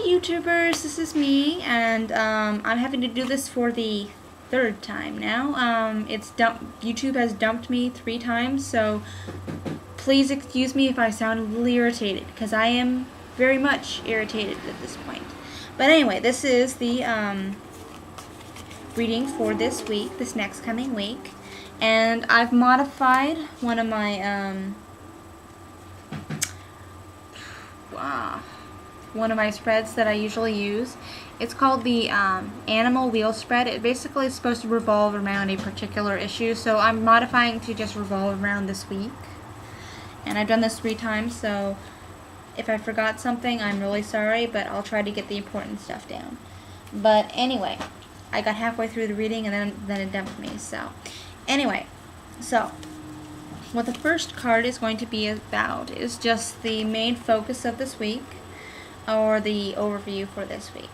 YouTubers, this is me, and I'm having to do this for the third time now. YouTube has dumped me 3 times, so please excuse me if I sound a little irritated, because I am very much irritated at this point. But anyway, this is the reading for this week, this next coming week, and I've modified one of my spreads that I usually use. It's called the Animal Wheel Spread. It basically is supposed to revolve around a particular issue, so I'm modifying to just revolve around this week. And I've done this 3 times, so if I forgot something, I'm really sorry, but I'll try to get the important stuff down. But anyway, I got halfway through the reading and then it dumped me. So anyway, so what the first card is going to be about is just the main focus of this week, or the overview for this week.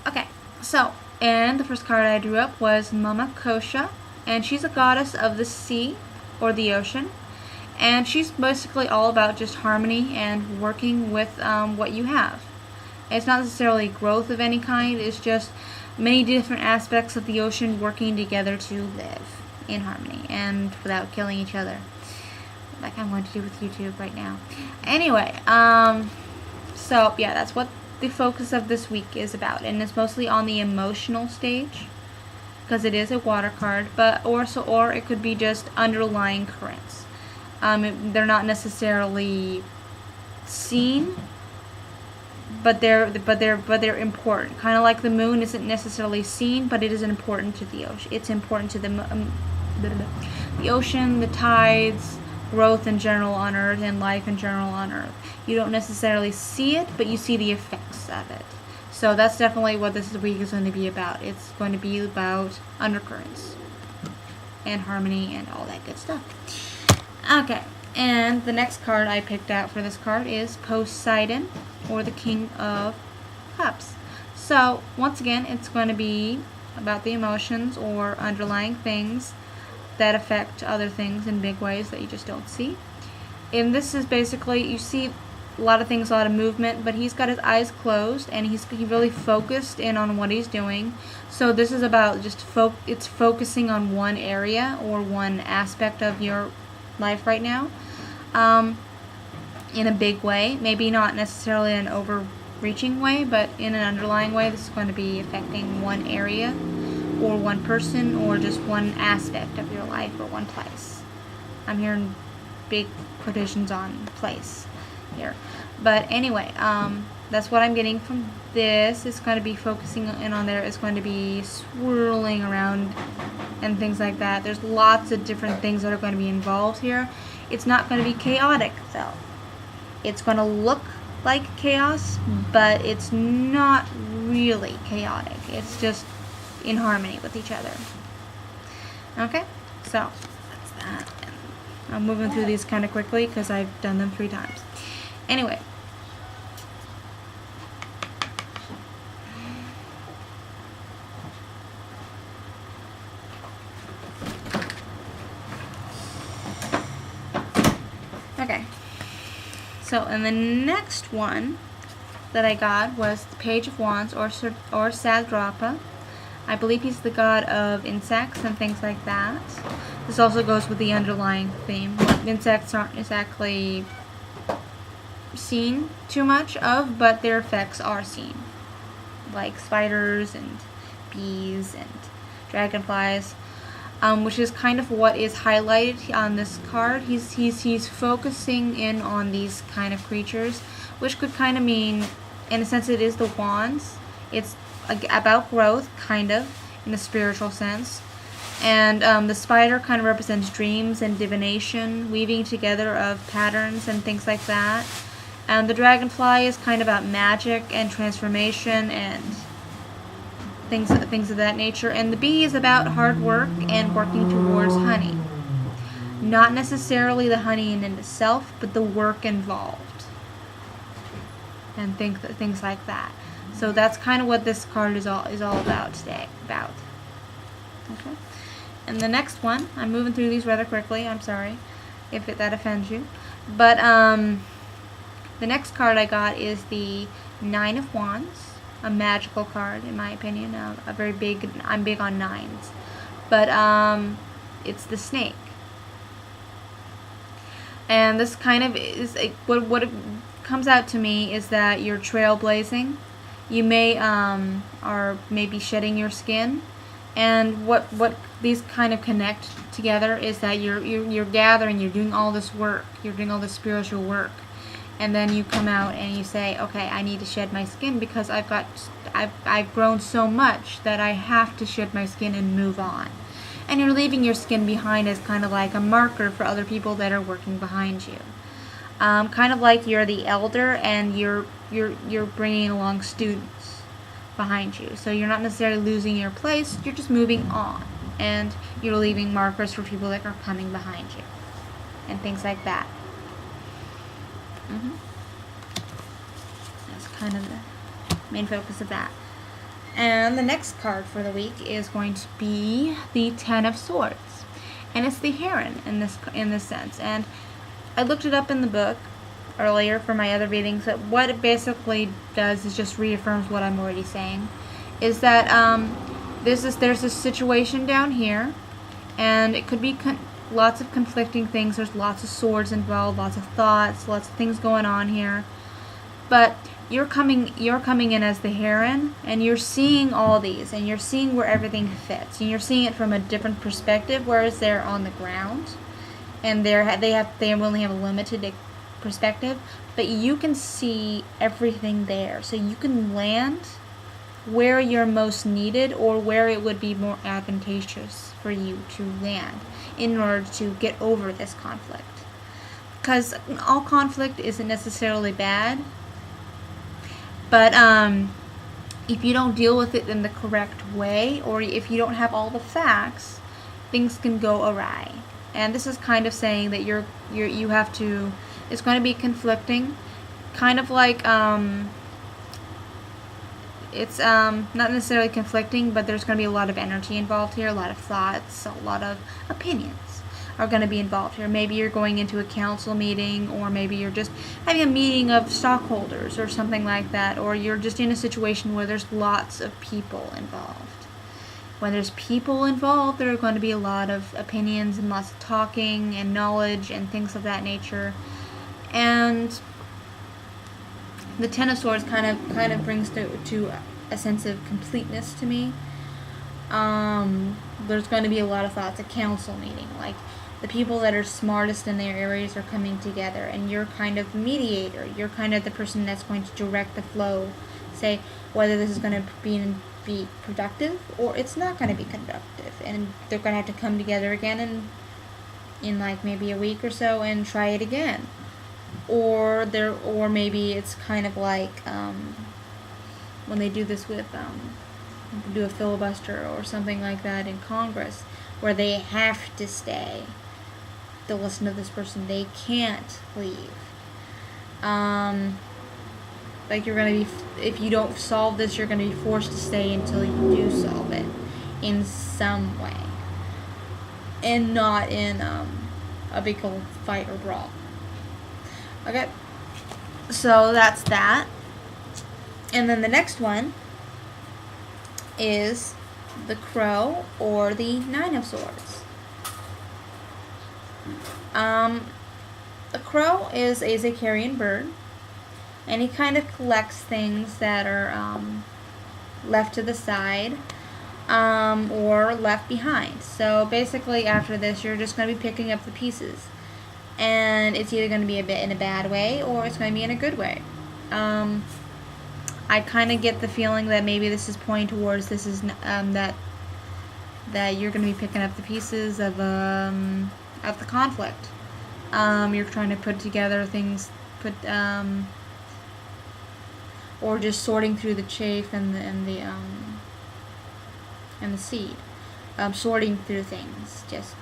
Okay, so, and the first card I drew up was Mama Kosha, and she's a goddess of the sea, or the ocean, and she's basically all about just harmony and working with what you have. It's not necessarily growth of any kind, it's just many different aspects of the ocean working together to live in harmony and without killing each other, like I'm going to do with YouTube right now. Anyway, so yeah, that's what the focus of this week is about, and it's mostly on the emotional stage because it is a water card, but or it could be just underlying currents. They're not necessarily seen, but they're important. Kind of like the moon isn't necessarily seen, but it is important to the ocean. It's important to the ocean, the tides, growth in general on Earth, and life in general on Earth. You don't necessarily see it, but you see the effects of it. So that's definitely what this week is going to be about. It's going to be about undercurrents and harmony and all that good stuff. Okay, and the next card I picked out for this card is Poseidon, or the King of Cups. So once again, it's going to be about the emotions or underlying things that affect other things in big ways that you just don't see. And this is basically, you see a lot of things, a lot of movement, but he's got his eyes closed and he's really focused in on what he's doing. So this is about just it's focusing on one area or one aspect of your life right now, in a big way. Maybe not necessarily in an overreaching way, but in an underlying way. This is going to be affecting one area or one person or just one aspect of your life or one place. I'm hearing big quotations on place here. But anyway, that's what I'm getting from this. It's going to be focusing in on there. It's going to be swirling around and things like that. There's lots of different things that are going to be involved here. It's not going to be chaotic though. It's going to look like chaos, but it's not really chaotic. It's just in harmony with each other. Okay, so that's that. I'm moving through these kind of quickly because I've done them 3 times. Anyway, okay, so and the next one that I got was the Page of Wands, or Sadrapa. I believe he's the god of insects and things like that. This also goes with the underlying theme. Insects aren't exactly seen too much of, but their effects are seen, like spiders and bees and dragonflies, which is kind of what is highlighted on this card. He's focusing in on these kind of creatures, which could kind of mean, in a sense, it is the wands. It's about growth, kind of, in a spiritual sense. And the spider kind of represents dreams and divination, weaving together of patterns and things like that. And the dragonfly is kind of about magic and transformation and things of that nature. And the bee is about hard work and working towards honey. Not necessarily the honey in itself, but the work involved. And things like that. So that's kind of what this card is all about today. Okay. And the next one, I'm moving through these rather quickly. I'm sorry if that offends you. But the next card I got is the Nine of Wands, a magical card in my opinion. I'm big on nines, but it's the snake. And this kind of is what it comes out to me is that you're trailblazing. You may are maybe shedding your skin, and what these kind of connect together is that you're gathering, you're doing all this work, you're doing all this spiritual work, and then you come out and you say, okay, I need to shed my skin because I've grown so much that I have to shed my skin and move on. And you're leaving your skin behind as kind of like a marker for other people that are working behind you. Kind of like you're the elder and you're bringing along students behind you. So you're not necessarily losing your place, you're just moving on. And you're leaving markers for people that are coming behind you. And things like that. That's kind of the main focus of that. And the next card for the week is going to be the Ten of Swords, and it's the Heron in this sense. And I looked it up in the book earlier for my other readings. That what it basically does is just reaffirms what I'm already saying. Is that there's this situation down here, and it could be lots of conflicting things. There's lots of swords involved, lots of thoughts, lots of things going on here, but you're coming in as the Heron, and you're seeing all these, and you're seeing where everything fits, and you're seeing it from a different perspective, whereas they're on the ground, and they only have a limited perspective, but you can see everything there, so you can land where you're most needed, or where it would be more advantageous for you to land in order to get over this conflict. Because all conflict isn't necessarily bad. But if you don't deal with it in the correct way, or if you don't have all the facts, things can go awry. And this is kind of saying that you have to. It's going to be conflicting, kind of like it's not necessarily conflicting, but there's going to be a lot of energy involved here, a lot of thoughts, a lot of opinions are going to be involved here. Maybe you're going into a council meeting, or maybe you're just having a meeting of stockholders or something like that, or you're just in a situation where there's lots of people involved. When there's people involved, there are going to be a lot of opinions and lots of talking and knowledge and things of that nature. And the Ten of Swords kind of brings to a sense of completeness to me. There's going to be a lot of thoughts. A council meeting, like the people that are smartest in their areas are coming together, and you're kind of the mediator. You're kind of the person that's going to direct the flow, say whether this is going to be productive or it's not going to be productive, and they're going to have to come together again in like maybe a week or so and try it again. Or maybe it's kind of like when they do this with do a filibuster or something like that in Congress, where they have to stay to listen to this person. They can't leave. Like you're gonna be, if you don't solve this, you're gonna be forced to stay until you do solve it in some way, and not in a big old fight or brawl. Okay, so that's that. And then the next one is the Crow, or the Nine of Swords. The Crow is a carrion bird, and he kind of collects things that are left to the side or left behind. So basically after this, you're just going to be picking up the pieces, and it's either going to be a bit in a bad way or it's going to be in a good way. I kind of get the feeling that maybe this is pointing towards that you're going to be picking up the pieces of the conflict. You're trying to put together things, or just sorting through the chaff and the seed, sorting through things. Just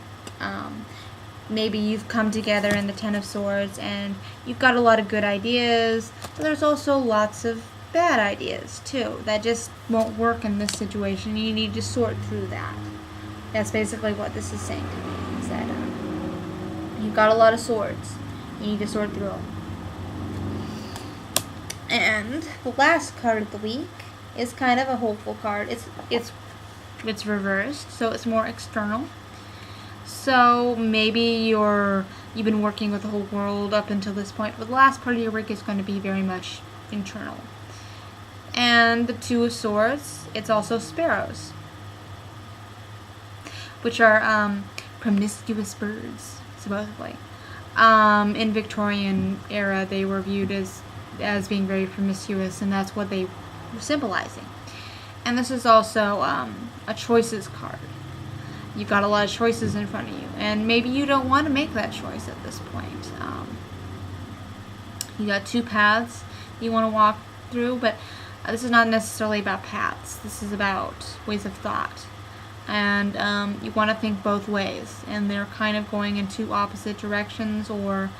maybe you've come together in the Ten of Swords and you've got a lot of good ideas, but there's also lots of bad ideas too that just won't work in this situation. You need to sort through that. That's basically what this is saying to me, is that you've got a lot of swords. You need to sort through them. And the last card of the week is kind of a hopeful card. It's reversed, so it's more external. So maybe you've been working with the whole world up until this point, but the last part of your work is going to be very much internal. And the Two of Swords, it's also sparrows, which are promiscuous birds, supposedly. In Victorian era, they were viewed as being very promiscuous, and that's what they were symbolizing. And this is also a choices card. You've got a lot of choices in front of you, and maybe you don't want to make that choice at this point. You got two paths you want to walk through, but this is not necessarily about paths. This is about ways of thought. And you want to think both ways, and they're kind of going in two opposite directions. Or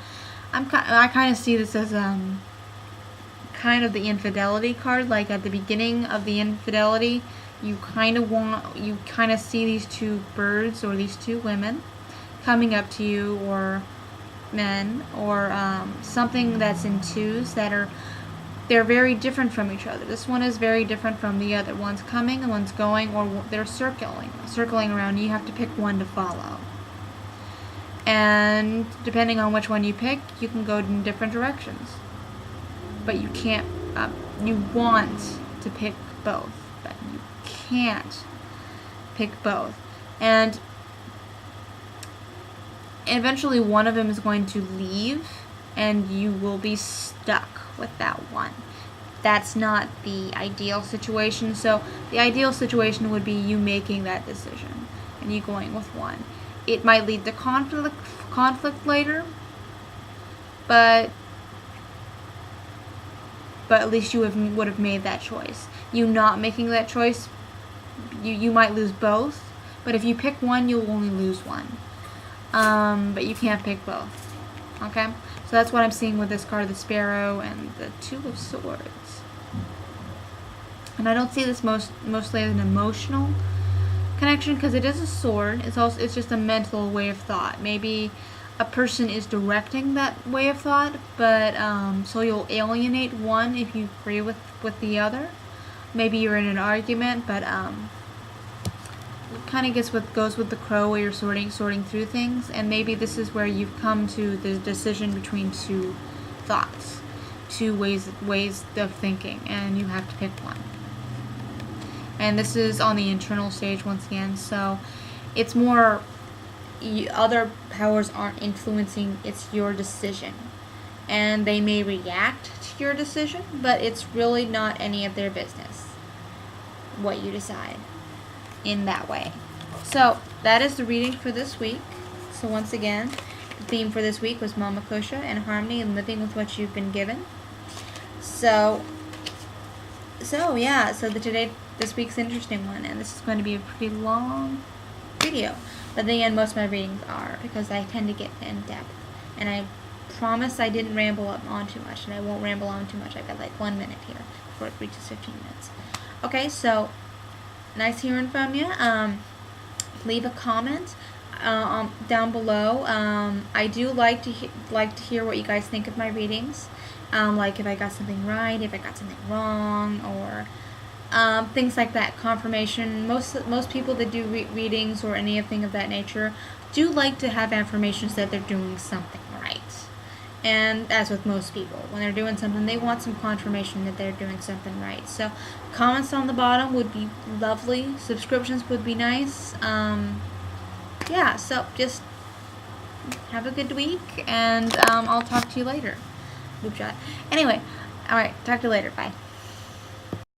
I kind of see this as kind of the infidelity card. Like at the beginning of the infidelity, you kind of see these two birds or these two women coming up to you, or men, or something that's in twos they're very different from each other. This one is very different from the other. One's coming and one's going, or they're circling around. You have to pick one to follow. And depending on which one you pick, you can go in different directions. But you can't, you want to pick both, but you can't pick both. And eventually one of them is going to leave, and you will be stuck with that one. That's not the ideal situation. So the ideal situation would be you making that decision and you going with one. It might lead to conflict later, but at least you would have made that choice. You not making that choice, you might lose both, but if you pick one, you'll only lose one. But you can't pick both. Okay? So that's what I'm seeing with this card, the Sparrow and the Two of Swords. And I don't see this mostly as an emotional connection, because it is a sword. It's just a mental way of thought. Maybe a person is directing that way of thought, but so you'll alienate one if you agree with the other. Maybe you're in an argument, but kind of gets what goes with the crow, where you're sorting through things, and maybe this is where you've come to the decision between two thoughts, two ways of thinking, and you have to pick one. And this is on the internal stage once again, so it's more other powers aren't influencing, it's your decision, and they may react to your decision, but it's really not any of their business what you decide in that way. So that is the reading for this week. So once again, the theme for this week was Mama Kosha and harmony and living with what you've been given. So yeah, this week's an interesting one, and this is going to be a pretty long video, but then again, most of my readings are, because I tend to get in depth, and I promise I didn't ramble on too much, and I won't ramble on too much. I've got like 1 minute here before it reaches 15 minutes. Okay, so nice hearing from you. Leave a comment down below. I do like to hear what you guys think of my readings. Like if I got something right, if I got something wrong, or things like that. Confirmation. Most people that do readings or anything of that nature do like to have affirmations that they're doing something right. And as with most people, when they're doing something, they want some confirmation that they're doing something right. So comments on the bottom would be lovely. Subscriptions would be nice. Yeah, so just have a good week, and I'll talk to you later. Boop shot. Anyway, alright, talk to you later. Bye.